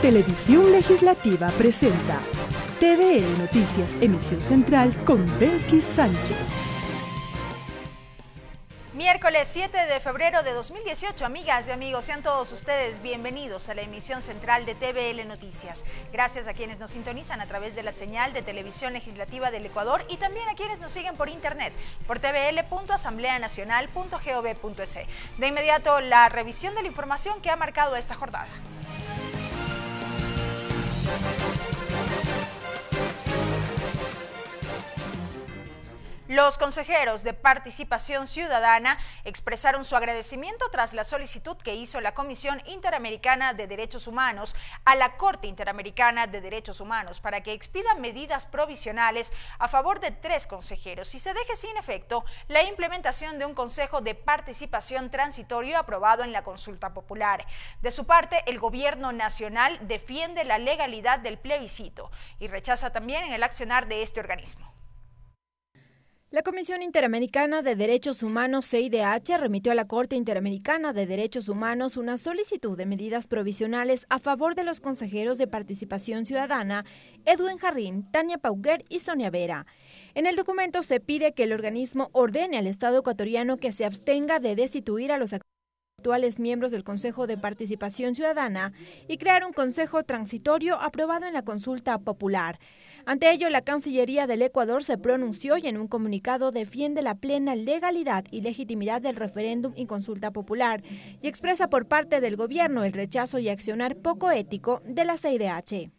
Televisión Legislativa presenta TVL Noticias, emisión central con Belkis Sánchez. Miércoles 7 de febrero de 2018, amigas y amigos, sean todos ustedes bienvenidos a la emisión central de TVL Noticias. Gracias a quienes nos sintonizan a través de la señal de Televisión Legislativa del Ecuador y también a quienes nos siguen por internet, por tvl.asambleanacional.gov.es. De inmediato, la revisión de la información que ha marcado esta jornada. Los consejeros de Participación Ciudadana expresaron su agradecimiento tras la solicitud que hizo la Comisión Interamericana de Derechos Humanos a la Corte Interamericana de Derechos Humanos para que expida medidas provisionales a favor de 3 consejeros y se deje sin efecto la implementación de un Consejo de Participación transitorio aprobado en la consulta popular. De su parte, el Gobierno Nacional defiende la legalidad del plebiscito y rechaza también el accionar de este organismo. La Comisión Interamericana de Derechos Humanos, CIDH, remitió a la Corte Interamericana de Derechos Humanos una solicitud de medidas provisionales a favor de los consejeros de Participación Ciudadana, Edwin Jarrín, Tania Pauker y Sonia Vera. En el documento se pide que el organismo ordene al Estado ecuatoriano que se abstenga de destituir a los actuales miembros del Consejo de Participación Ciudadana y crear un consejo transitorio aprobado en la consulta popular. Ante ello, la Cancillería del Ecuador se pronunció y en un comunicado defiende la plena legalidad y legitimidad del referéndum y consulta popular y expresa por parte del gobierno el rechazo y accionar poco ético de la CIDH.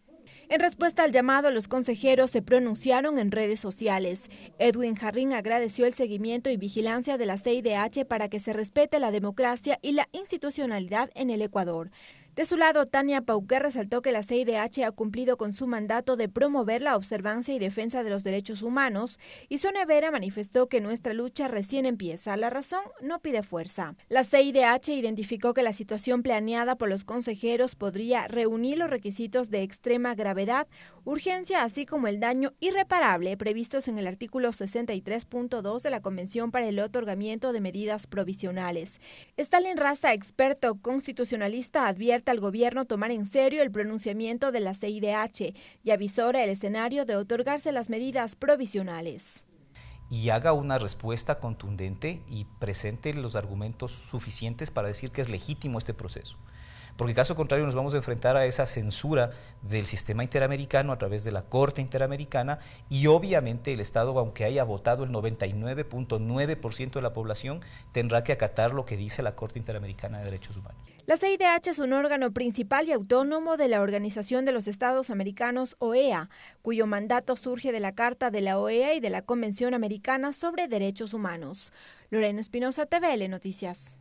En respuesta al llamado, los consejeros se pronunciaron en redes sociales. Edwin Jarrín agradeció el seguimiento y vigilancia de la CIDH para que se respete la democracia y la institucionalidad en el Ecuador. De su lado, Tania Pauker resaltó que la CIDH ha cumplido con su mandato de promover la observancia y defensa de los derechos humanos y Sonia Vera manifestó que nuestra lucha recién empieza, la razón no pide fuerza. La CIDH identificó que la situación planeada por los consejeros podría reunir los requisitos de extrema gravedad, urgencia, así como el daño irreparable previstos en el artículo 63.2 de la Convención para el otorgamiento de medidas provisionales. Stalin Rasta, experto constitucionalista, advierte al gobierno tomar en serio el pronunciamiento de la CIDH y avisora el escenario de otorgarse las medidas provisionales. Y haga una respuesta contundente y presente los argumentos suficientes para decir que es legítimo este proceso. Porque caso contrario nos vamos a enfrentar a esa censura del sistema interamericano a través de la Corte Interamericana y obviamente el Estado, aunque haya votado el 99.9% de la población, tendrá que acatar lo que dice la Corte Interamericana de Derechos Humanos. La CIDH es un órgano principal y autónomo de la Organización de los Estados Americanos, OEA, cuyo mandato surge de la Carta de la OEA y de la Convención Americana sobre Derechos Humanos. Lorena Espinosa, TVL Noticias.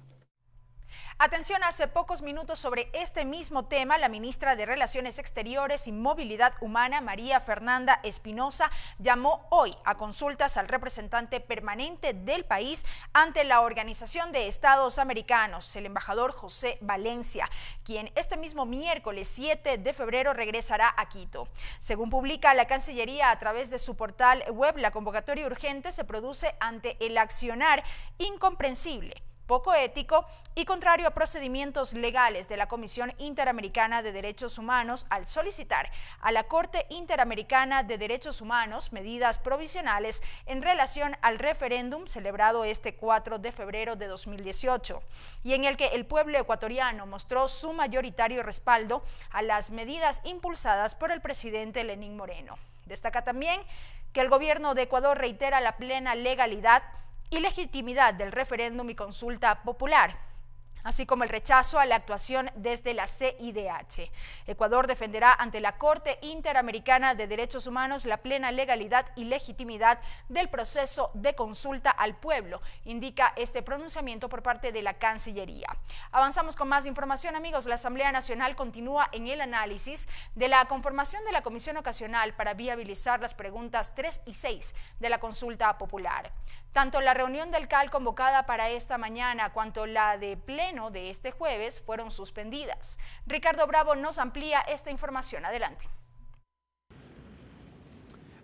Atención, hace pocos minutos sobre este mismo tema, la ministra de Relaciones Exteriores y Movilidad Humana, María Fernanda Espinosa, llamó hoy a consultas al representante permanente del país ante la Organización de Estados Americanos, el embajador José Valencia, quien este mismo miércoles 7 de febrero regresará a Quito. Según publica la Cancillería a través de su portal web, la convocatoria urgente se produce ante el accionar incomprensible, poco ético y contrario a procedimientos legales de la Comisión Interamericana de Derechos Humanos al solicitar a la Corte Interamericana de Derechos Humanos medidas provisionales en relación al referéndum celebrado este 4 de febrero de 2018 y en el que el pueblo ecuatoriano mostró su mayoritario respaldo a las medidas impulsadas por el presidente Lenín Moreno. Destaca también que el gobierno de Ecuador reitera la plena legalidad y legitimidad del referéndum y consulta popular, así como el rechazo a la actuación desde la CIDH. Ecuador defenderá ante la Corte Interamericana de Derechos Humanos la plena legalidad y legitimidad del proceso de consulta al pueblo, indica este pronunciamiento por parte de la Cancillería. Avanzamos con más información, amigos. La Asamblea Nacional continúa en el análisis de la conformación de la Comisión Ocasional para viabilizar las preguntas 3 y 6 de la consulta popular. Tanto la reunión del CAL convocada para esta mañana cuanto la de pleno de este jueves fueron suspendidas. Ricardo Bravo nos amplía esta información. Adelante.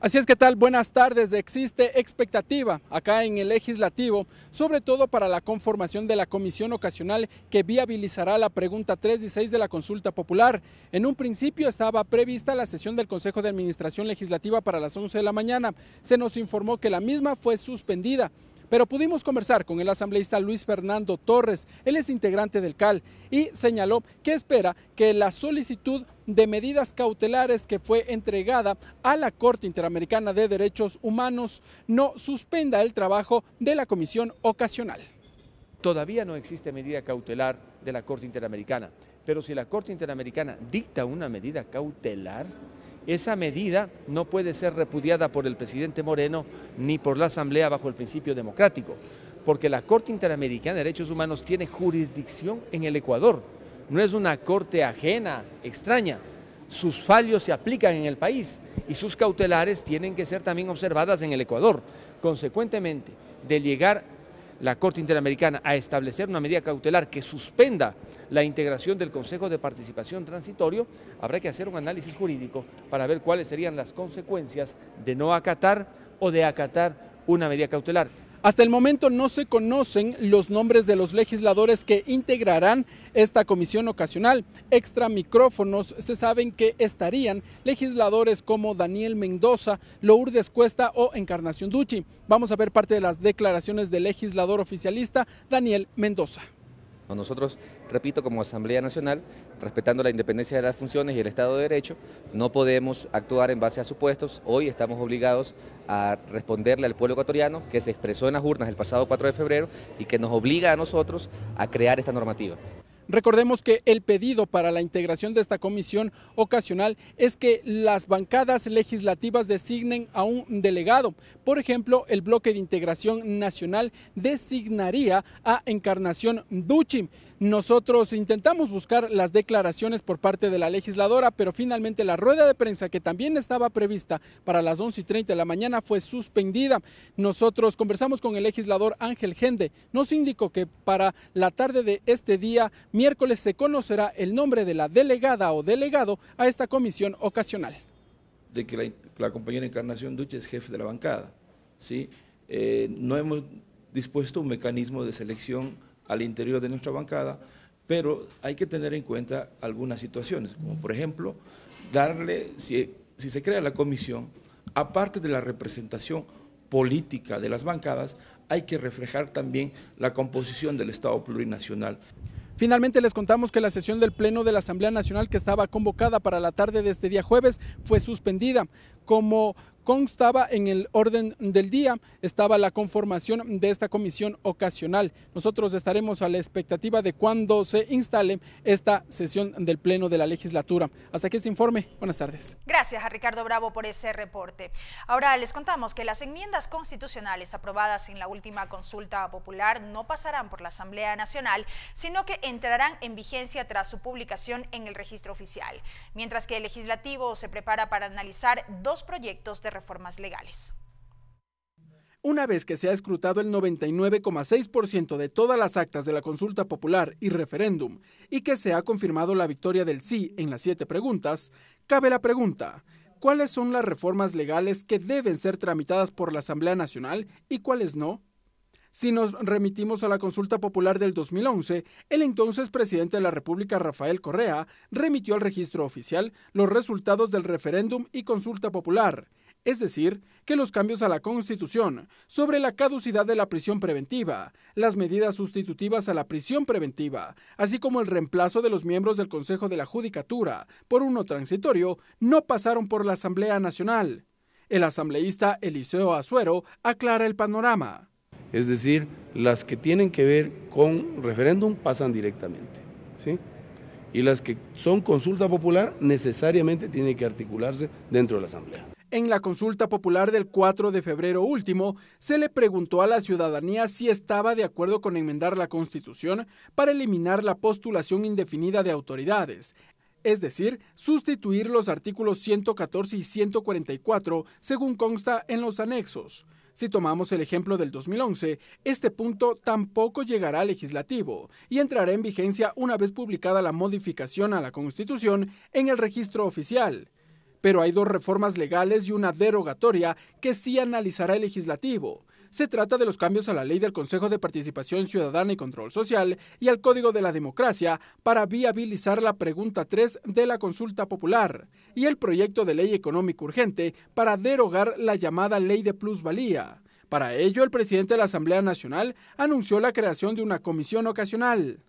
Así es, ¿qué tal? Buenas tardes. Existe expectativa acá en el Legislativo, sobre todo para la conformación de la comisión ocasional que viabilizará la pregunta 3 y 6 de la consulta popular. En un principio estaba prevista la sesión del Consejo de Administración Legislativa para las 11 de la mañana. Se nos informó que la misma fue suspendida. Pero pudimos conversar con el asambleísta Luis Fernando Torres, él es integrante del CAL, y señaló que espera que la solicitud de medidas cautelares que fue entregada a la Corte Interamericana de Derechos Humanos no suspenda el trabajo de la comisión ocasional. Todavía no existe medida cautelar de la Corte Interamericana, pero si la Corte Interamericana dicta una medida cautelar, esa medida no puede ser repudiada por el presidente Moreno ni por la Asamblea bajo el principio democrático, porque la Corte Interamericana de Derechos Humanos tiene jurisdicción en el Ecuador, no es una corte ajena, extraña. Sus fallos se aplican en el país y sus cautelares tienen que ser también observadas en el Ecuador. Consecuentemente, de llegar la Corte Interamericana a establecer una medida cautelar que suspenda la integración del Consejo de Participación Transitorio, habrá que hacer un análisis jurídico para ver cuáles serían las consecuencias de no acatar o de acatar una medida cautelar. Hasta el momento no se conocen los nombres de los legisladores que integrarán esta comisión ocasional. Extra micrófonos se saben que estarían legisladores como Daniel Mendoza, Lourdes Cuesta o Encarnación Ducci. Vamos a ver parte de las declaraciones del legislador oficialista Daniel Mendoza. Nosotros, repito, como Asamblea Nacional, respetando la independencia de las funciones y el Estado de Derecho, no podemos actuar en base a supuestos. Hoy estamos obligados a responderle al pueblo ecuatoriano que se expresó en las urnas el pasado 4 de febrero y que nos obliga a nosotros a crear esta normativa. Recordemos que el pedido para la integración de esta comisión ocasional es que las bancadas legislativas designen a un delegado. Por ejemplo, el Bloque de Integración Nacional designaría a Encarnación Ducci. Nosotros intentamos buscar las declaraciones por parte de la legisladora, pero finalmente la rueda de prensa, que también estaba prevista para las 11:30 de la mañana, fue suspendida. Nosotros conversamos con el legislador Ángel Gende. Nos indicó que para la tarde de este día, miércoles, se conocerá el nombre de la delegada o delegado a esta comisión ocasional. De que la compañera Encarnación Ducci es jefe de la bancada, ¿sí? No hemos dispuesto un mecanismo de selección al interior de nuestra bancada, pero hay que tener en cuenta algunas situaciones, como por ejemplo, si se crea la comisión, aparte de la representación política de las bancadas, hay que reflejar también la composición del Estado plurinacional. Finalmente les contamos que la sesión del Pleno de la Asamblea Nacional, que estaba convocada para la tarde de este día jueves, fue suspendida. Como constaba en el orden del día, estaba la conformación de esta comisión ocasional. Nosotros estaremos a la expectativa de cuándo se instale esta sesión del Pleno de la legislatura. Hasta aquí este informe. Buenas tardes. Gracias a Ricardo Bravo por ese reporte. Ahora les contamos que las enmiendas constitucionales aprobadas en la última consulta popular no pasarán por la Asamblea Nacional, sino que entrarán en vigencia tras su publicación en el registro oficial, mientras que el legislativo se prepara para analizar dos proyectos de reformas legales. Una vez que se ha escrutado el 99,6% de todas las actas de la consulta popular y referéndum y que se ha confirmado la victoria del sí en las 7 preguntas, cabe la pregunta: ¿cuáles son las reformas legales que deben ser tramitadas por la Asamblea Nacional y cuáles no? Si nos remitimos a la consulta popular del 2011, el entonces presidente de la República, Rafael Correa, remitió al registro oficial los resultados del referéndum y consulta popular, es decir, que los cambios a la Constitución sobre la caducidad de la prisión preventiva, las medidas sustitutivas a la prisión preventiva, así como el reemplazo de los miembros del Consejo de la Judicatura por uno transitorio, no pasaron por la Asamblea Nacional. El asambleísta Eliseo Azuero aclara el panorama. Es decir, las que tienen que ver con referéndum pasan directamente, ¿sí? Y las que son consulta popular necesariamente tienen que articularse dentro de la Asamblea. En la consulta popular del 4 de febrero último, se le preguntó a la ciudadanía si estaba de acuerdo con enmendar la Constitución para eliminar la postulación indefinida de autoridades, es decir, sustituir los artículos 114 y 144 según consta en los anexos. Si tomamos el ejemplo del 2011, este punto tampoco llegará al legislativo y entrará en vigencia una vez publicada la modificación a la Constitución en el registro oficial. pero hay 2 reformas legales y una derogatoria que sí analizará el legislativo. Se trata de los cambios a la Ley del Consejo de Participación Ciudadana y Control Social y al Código de la Democracia para viabilizar la pregunta 3 de la consulta popular y el proyecto de ley económico urgente para derogar la llamada Ley de Plusvalía. Para ello, el presidente de la Asamblea Nacional anunció la creación de una comisión ocasional.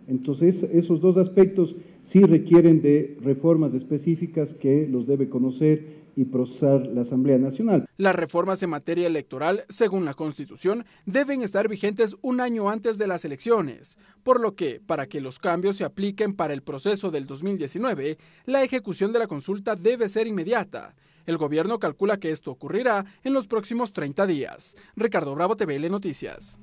Entonces, esos 2 aspectos sí requieren de reformas específicas que los debe conocer y procesar la Asamblea Nacional. Las reformas en materia electoral, según la Constitución, deben estar vigentes un año antes de las elecciones, por lo que, para que los cambios se apliquen para el proceso del 2019, la ejecución de la consulta debe ser inmediata. El gobierno calcula que esto ocurrirá en los próximos 30 días. Ricardo Bravo, TVL Noticias.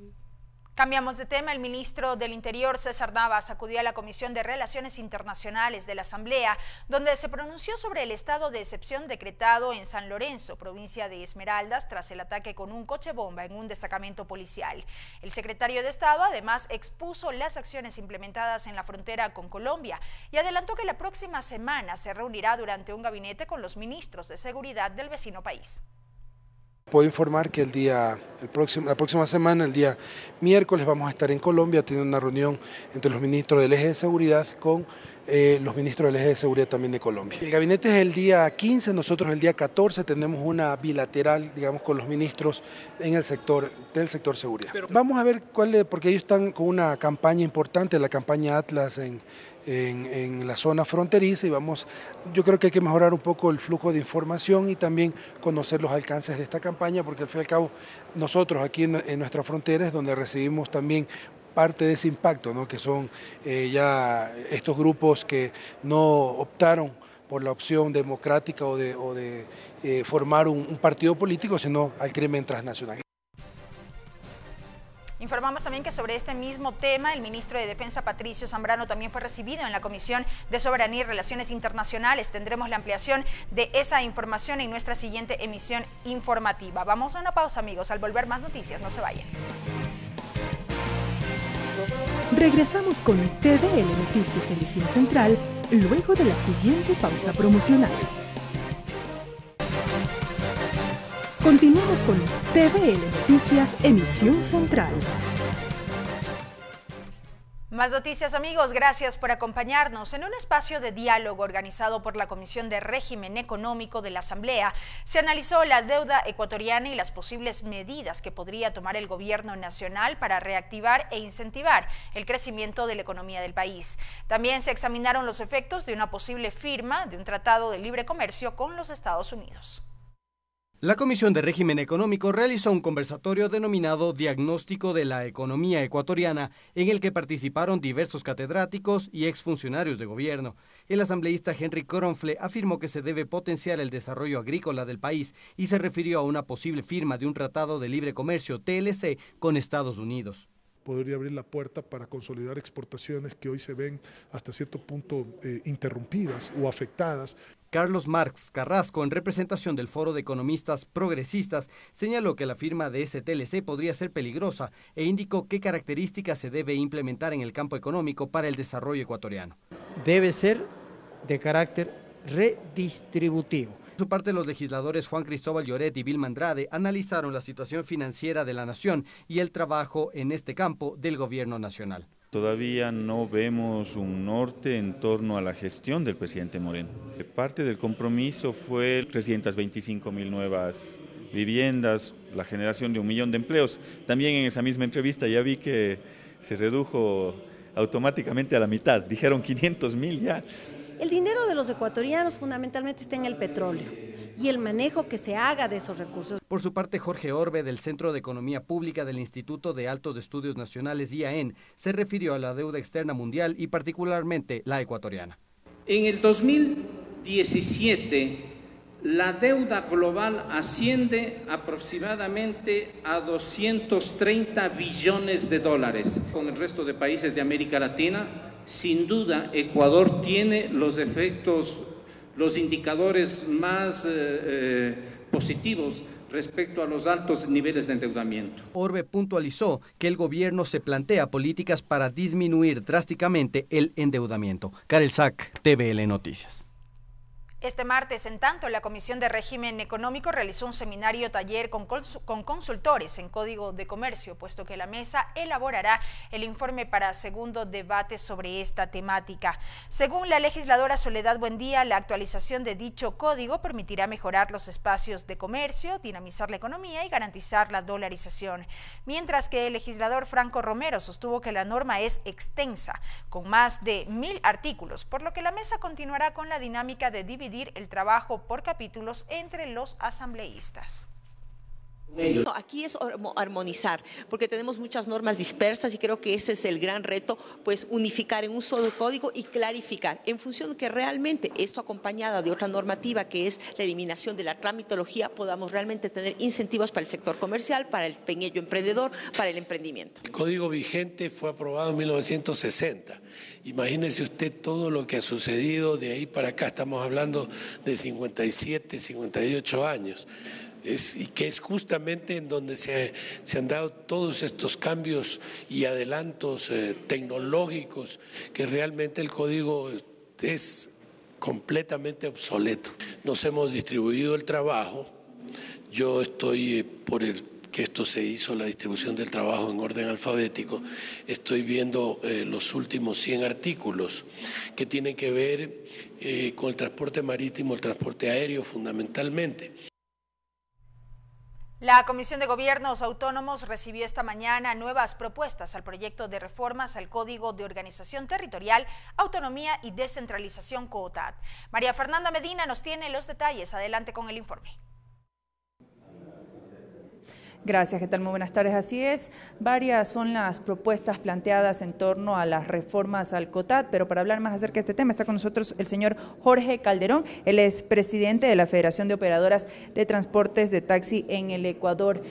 Cambiamos de tema. El ministro del Interior, César Navas, acudió a la Comisión de Relaciones Internacionales de la Asamblea, donde se pronunció sobre el estado de excepción decretado en San Lorenzo, provincia de Esmeraldas, tras el ataque con un coche bomba en un destacamento policial. El secretario de Estado además expuso las acciones implementadas en la frontera con Colombia y adelantó que la próxima semana se reunirá durante un gabinete con los ministros de seguridad del vecino país. Puedo informar que la próxima semana, el día miércoles, vamos a estar en Colombia teniendo una reunión entre los ministros del eje de seguridad con los ministros del eje de seguridad también de Colombia. El gabinete es el día 15, nosotros el día 14 tenemos una bilateral, digamos, con los ministros en el sector seguridad. Vamos a ver porque ellos están con una campaña importante, la campaña Atlas en la zona fronteriza, y yo creo que hay que mejorar un poco el flujo de información y también conocer los alcances de esta campaña, porque al fin y al cabo nosotros aquí en nuestra frontera es donde recibimos también parte de ese impacto, ¿no? Que son ya estos grupos que no optaron por la opción democrática o de formar un partido político, sino al crimen transnacional. Informamos también que sobre este mismo tema, el ministro de Defensa, Patricio Zambrano, también fue recibido en la Comisión de Soberanía y Relaciones Internacionales. Tendremos la ampliación de esa información en nuestra siguiente emisión informativa. Vamos a una pausa, amigos. Al volver, más noticias. No se vayan. Regresamos con TVL Noticias Emisión Central luego de la siguiente pausa promocional. Continuamos con TVL Noticias Emisión Central. Más noticias, amigos. Gracias por acompañarnos. En un espacio de diálogo organizado por la Comisión de Régimen Económico de la Asamblea, se analizó la deuda ecuatoriana y las posibles medidas que podría tomar el gobierno nacional para reactivar e incentivar el crecimiento de la economía del país. También se examinaron los efectos de una posible firma de un tratado de libre comercio con los Estados Unidos. La Comisión de Régimen Económico realizó un conversatorio denominado Diagnóstico de la Economía Ecuatoriana, en el que participaron diversos catedráticos y exfuncionarios de gobierno. El asambleísta Henry Coronfle afirmó que se debe potenciar el desarrollo agrícola del país y se refirió a una posible firma de un tratado de libre comercio, TLC, con Estados Unidos. Podría abrir la puerta para consolidar exportaciones que hoy se ven hasta cierto punto interrumpidas o afectadas. Carlos Marx Carrasco, en representación del Foro de Economistas Progresistas, señaló que la firma de ese TLC podría ser peligrosa e indicó qué características se debe implementar en el campo económico para el desarrollo ecuatoriano. Debe ser de carácter redistributivo. Por su parte, los legisladores Juan Cristóbal Lloret y Vilma Andrade analizaron la situación financiera de la nación y el trabajo en este campo del gobierno nacional. Todavía no vemos un norte en torno a la gestión del presidente Moreno. Parte del compromiso fue 325.000 nuevas viviendas, la generación de 1 millón de empleos. También en esa misma entrevista ya vi que se redujo automáticamente a la mitad, dijeron 500.000 ya. El dinero de los ecuatorianos fundamentalmente está en el petróleo y el manejo que se haga de esos recursos. Por su parte, Jorge Orbe, del Centro de Economía Pública del Instituto de Altos Estudios Nacionales, IAEN, se refirió a la deuda externa mundial y particularmente la ecuatoriana. En el 2017, la deuda global asciende aproximadamente a 230 billones de dólares. Con el resto de países de América Latina, sin duda, Ecuador tiene los efectos, los indicadores más positivos respecto a los altos niveles de endeudamiento. Orbe puntualizó que el gobierno se plantea políticas para disminuir drásticamente el endeudamiento. Karel Sack, TVL Noticias. Este martes, en tanto, la Comisión de Régimen Económico realizó un seminario taller con consultores en Código de Comercio, puesto que la mesa elaborará el informe para segundo debate sobre esta temática. Según la legisladora Soledad Buendía, la actualización de dicho código permitirá mejorar los espacios de comercio, dinamizar la economía y garantizar la dolarización. Mientras que el legislador Franco Romero sostuvo que la norma es extensa, con más de 1000 artículos, por lo que la mesa continuará con la dinámica de dividir el trabajo por capítulos entre los asambleístas. No, aquí es armonizar, porque tenemos muchas normas dispersas y creo que ese es el gran reto, pues unificar en un solo código y clarificar, en función de que realmente esto acompañada de otra normativa que es la eliminación de la tramitología, podamos realmente tener incentivos para el sector comercial, para el pequeño emprendedor, para el emprendimiento. El código vigente fue aprobado en 1960. Imagínese usted todo lo que ha sucedido de ahí para acá, estamos hablando de 57, 58 años. Y que es justamente en donde se han dado todos estos cambios y adelantos tecnológicos, que realmente el código es completamente obsoleto. Nos hemos distribuido el trabajo, yo estoy por que esto se hizo, la distribución del trabajo en orden alfabético, estoy viendo los últimos 100 artículos que tienen que ver con el transporte marítimo, el transporte aéreo fundamentalmente. La Comisión de Gobiernos Autónomos recibió esta mañana nuevas propuestas al proyecto de reformas al Código de Organización Territorial, Autonomía y Descentralización COTAD. María Fernanda Medina nos tiene los detalles. Adelante con el informe. Gracias, ¿qué tal? Muy buenas tardes. Así es, varias son las propuestas planteadas en torno a las reformas al COTAD, pero para hablar más acerca de este tema está con nosotros el señor Jorge Calderón. Él es presidente de la Federación de Operadoras de Transportes de Taxi en el Ecuador.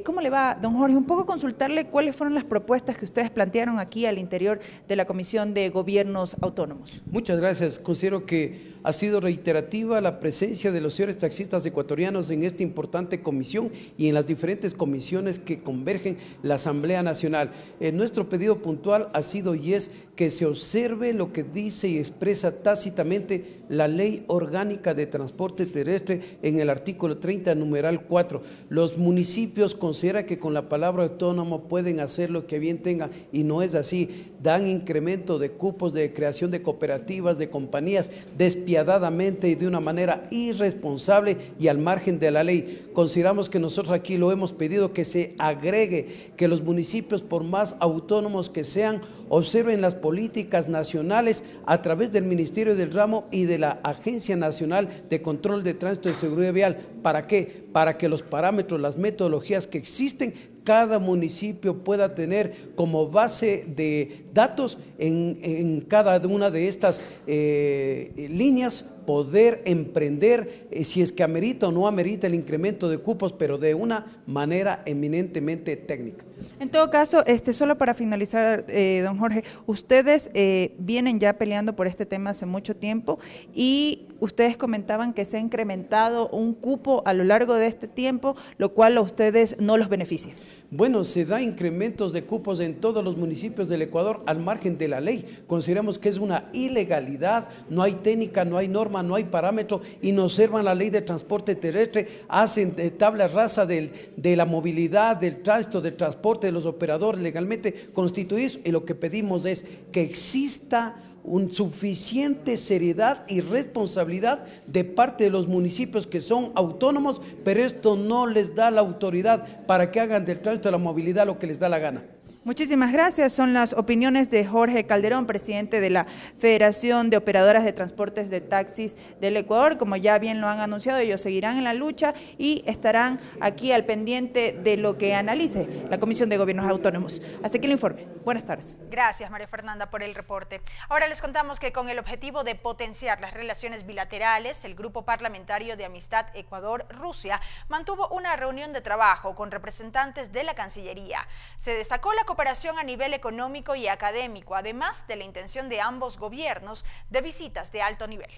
¿Cómo le va, don Jorge? Un poco consultarle cuáles fueron las propuestas que ustedes plantearon aquí al interior de la Comisión de Gobiernos Autónomos. Muchas gracias. Considero que ha sido reiterativa la presencia de los señores taxistas ecuatorianos en esta importante comisión y en las diferentes comisiones que convergen la Asamblea Nacional. Nuestro pedido puntual ha sido y es que se observe lo que dice y expresa tácitamente la Ley Orgánica de Transporte Terrestre en el artículo 30, numeral 4. Los municipios consideran que con la palabra autónomo pueden hacer lo que bien tengan y no es así. Dan incremento de cupos de creación de cooperativas, de compañías, despiadadamente y de una manera irresponsable y al margen de la ley. Consideramos que nosotros aquí lo hemos pedido, que se agregue que los municipios, por más autónomos que sean, observen las políticas nacionales a través del Ministerio del Ramo y de la Agencia Nacional de Control de Tránsito y Seguridad Vial. ¿Para qué? Para que los parámetros, las metodologías que existen, cada municipio pueda tener como base de datos en cada una de estas líneas, poder emprender si es que amerita o no amerita el incremento de cupos, pero de una manera eminentemente técnica. En todo caso, solo para finalizar, don Jorge, ustedes vienen ya peleando por este tema hace mucho tiempo y ustedes comentaban que se ha incrementado un cupo a lo largo de este tiempo, lo cual a ustedes no los beneficia. Bueno, se da incrementos de cupos en todos los municipios del Ecuador al margen de la ley. Consideramos que es una ilegalidad, no hay técnica, no hay norma, no hay parámetro y no observan la ley de transporte terrestre, hacen tabla rasa de la movilidad, del tránsito, del transporte de los operadores legalmente constituidos y lo que pedimos es que exista suficiente seriedad y responsabilidad de parte de los municipios que son autónomos, pero esto no les da la autoridad para que hagan del tránsito de la movilidad lo que les da la gana. Muchísimas gracias. Son las opiniones de Jorge Calderón, presidente de la Federación de Operadoras de Transportes de Taxis del Ecuador. Como ya bien lo han anunciado, ellos seguirán en la lucha y estarán aquí al pendiente de lo que analice la Comisión de Gobiernos Autónomos. Hasta aquí el informe. Buenas tardes. Gracias, María Fernanda, por el reporte. Ahora les contamos que con el objetivo de potenciar las relaciones bilaterales, el Grupo Parlamentario de Amistad Ecuador-Rusia mantuvo una reunión de trabajo con representantes de la Cancillería. Se destacó la cooperación a nivel económico y académico, además de la intención de ambos gobiernos de visitas de alto nivel.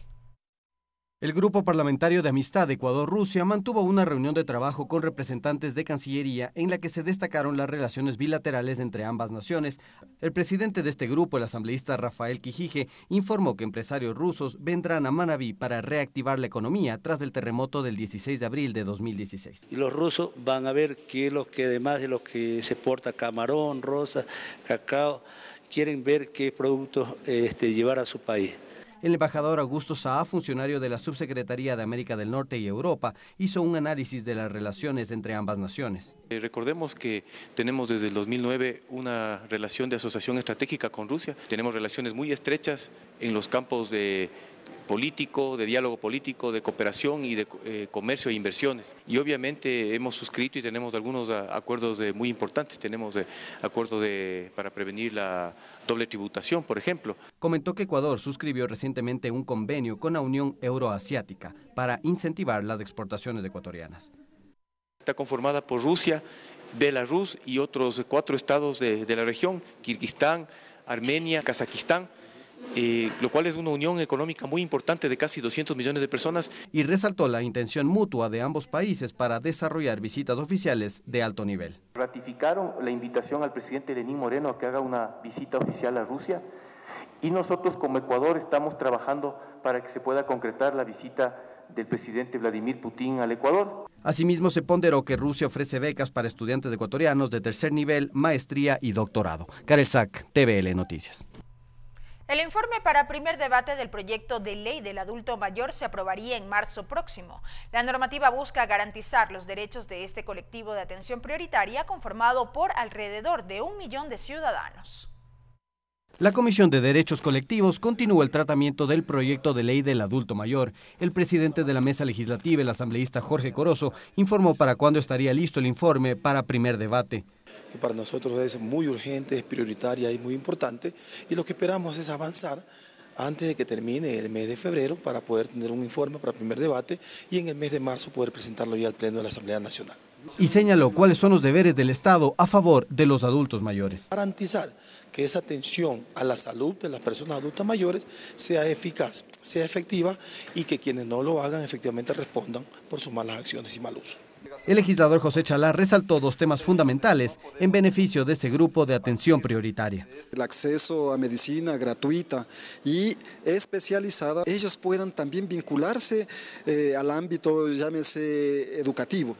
El Grupo Parlamentario de Amistad Ecuador-Rusia mantuvo una reunión de trabajo con representantes de Cancillería en la que se destacaron las relaciones bilaterales entre ambas naciones. El presidente de este grupo, el asambleísta Rafael Quijije, informó que empresarios rusos vendrán a Manabí para reactivar la economía tras el terremoto del 16 de abril de 2016. Y los rusos van a ver qué es lo que, además de lo que se exporta camarón, rosa, cacao, quieren ver qué productos llevar a su país. El embajador Augusto Saá, funcionario de la Subsecretaría de América del Norte y Europa, hizo un análisis de las relaciones entre ambas naciones. Recordemos que tenemos desde el 2009 una relación de asociación estratégica con Rusia. Tenemos relaciones muy estrechas en los campos de político, de diálogo político, de cooperación y de comercio e inversiones. Y obviamente hemos suscrito y tenemos algunos acuerdos muy importantes. Tenemos acuerdos para prevenir la doble tributación, por ejemplo. Comentó que Ecuador suscribió recientemente un convenio con la Unión Euroasiática para incentivar las exportaciones ecuatorianas. Está conformada por Rusia, Belarus y otros 4 estados de la región, Kirguistán, Armenia, Kazajistán, lo cual es una unión económica muy importante de casi 200 millones de personas. Y resaltó la intención mutua de ambos países para desarrollar visitas oficiales de alto nivel. Ratificaron la invitación al presidente Lenín Moreno a que haga una visita oficial a Rusia y nosotros como Ecuador estamos trabajando para que se pueda concretar la visita del presidente Vladimir Putin al Ecuador. Asimismo, se ponderó que Rusia ofrece becas para estudiantes ecuatorianos de tercer nivel, maestría y doctorado. Karel Sack, TVL Noticias. El informe para primer debate del proyecto de ley del adulto mayor se aprobaría en marzo próximo. La normativa busca garantizar los derechos de este colectivo de atención prioritaria conformado por alrededor de 1 millón de ciudadanos. La Comisión de Derechos Colectivos continúa el tratamiento del proyecto de ley del adulto mayor. El presidente de la mesa legislativa, el asambleísta Jorge Corozo, informó para cuándo estaría listo el informe para primer debate. Que para nosotros es muy urgente, es prioritaria y muy importante, y lo que esperamos es avanzar antes de que termine el mes de febrero para poder tener un informe para primer debate y en el mes de marzo poder presentarlo ya al Pleno de la Asamblea Nacional. Y señaló cuáles son los deberes del Estado a favor de los adultos mayores. Garantizar que esa atención a la salud de las personas adultas mayores sea eficaz, sea efectiva y que quienes no lo hagan efectivamente respondan por sus malas acciones y mal uso. El legislador José Chalá resaltó 2 temas fundamentales en beneficio de ese grupo de atención prioritaria. El acceso a medicina gratuita y especializada, ellos puedan también vincularse al ámbito, llámese, educativo.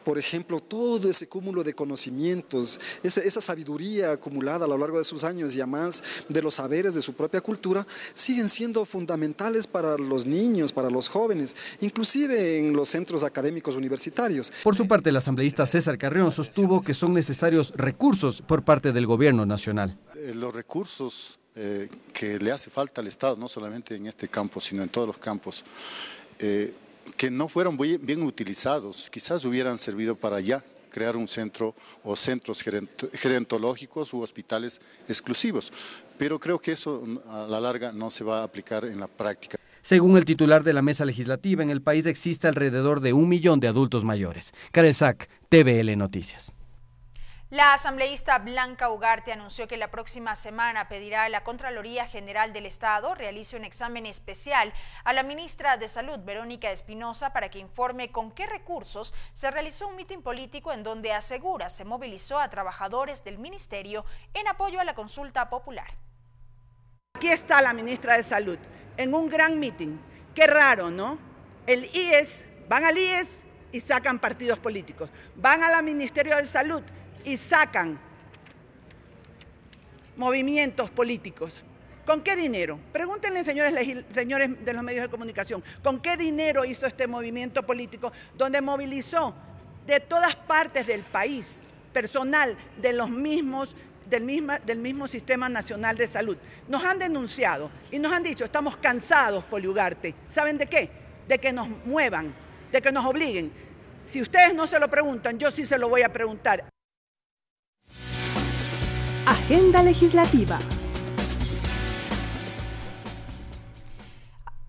Por ejemplo, todo ese cúmulo de conocimientos, esa sabiduría acumulada a lo largo de sus años y además de los saberes de su propia cultura, siguen siendo fundamentales para los niños, para los jóvenes, inclusive en los centros académicos universitarios. Por su parte, el asambleísta César Carrión sostuvo que son necesarios recursos por parte del gobierno nacional. Los recursos que le hace falta al Estado, no solamente en este campo, sino en todos los campos, que no fueron bien utilizados, quizás hubieran servido para ya crear un centro o centros gerontológicos u hospitales exclusivos, pero creo que eso a la larga no se va a aplicar en la práctica. Según el titular de la mesa legislativa, en el país existe alrededor de 1 millón de adultos mayores. Karel Sack, TVL Noticias. La asambleísta Blanca Ugarte anunció que la próxima semana pedirá a la Contraloría General del Estado realice un examen especial a la ministra de Salud, Verónica Espinosa, para que informe con qué recursos se realizó un mitin político en donde asegura se movilizó a trabajadores del ministerio en apoyo a la consulta popular. Aquí está la ministra de Salud en un gran mitin. Qué raro, ¿no? El IES, van al IES y sacan partidos políticos. Van al Ministerio de Salud y sacan movimientos políticos. ¿Con qué dinero? Pregúntenle, señores de los medios de comunicación, ¿con qué dinero hizo este movimiento político donde movilizó de todas partes del país personal de los mismos, del mismo Sistema Nacional de Salud? Nos han denunciado y nos han dicho, estamos cansados, Poli Ugarte. ¿Saben de qué? De que nos muevan, de que nos obliguen. Si ustedes no se lo preguntan, yo sí se lo voy a preguntar. Agenda legislativa.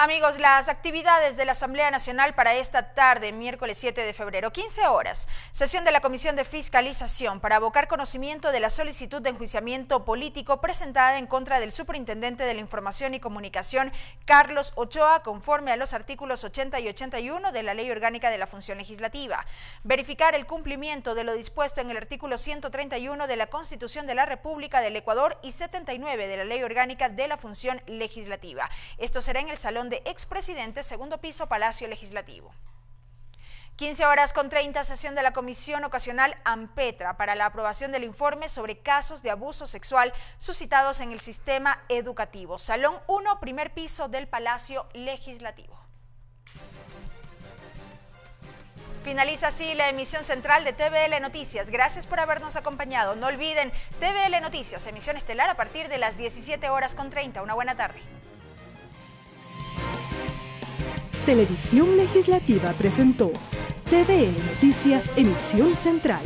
Amigos, las actividades de la Asamblea Nacional para esta tarde, miércoles 7 de febrero, 15 horas, sesión de la Comisión de Fiscalización para abocar conocimiento de la solicitud de enjuiciamiento político presentada en contra del Superintendente de la Información y Comunicación, Carlos Ochoa, conforme a los artículos 80 y 81 de la Ley Orgánica de la Función Legislativa. Verificar el cumplimiento de lo dispuesto en el artículo 131 de la Constitución de la República del Ecuador y 79 de la Ley Orgánica de la Función Legislativa. Esto será en el Salón de Expresidentes, segundo piso, Palacio Legislativo. 15 horas con 30, sesión de la Comisión Ocasional AMPETRA para la aprobación del informe sobre casos de abuso sexual suscitados en el sistema educativo. Salón 1, primer piso del Palacio Legislativo. Finaliza así la emisión central de TVL Noticias. Gracias por habernos acompañado. No olviden TVL Noticias, emisión estelar a partir de las 17 horas con 30. Una buena tarde. Televisión Legislativa presentó TVL Noticias, emisión central.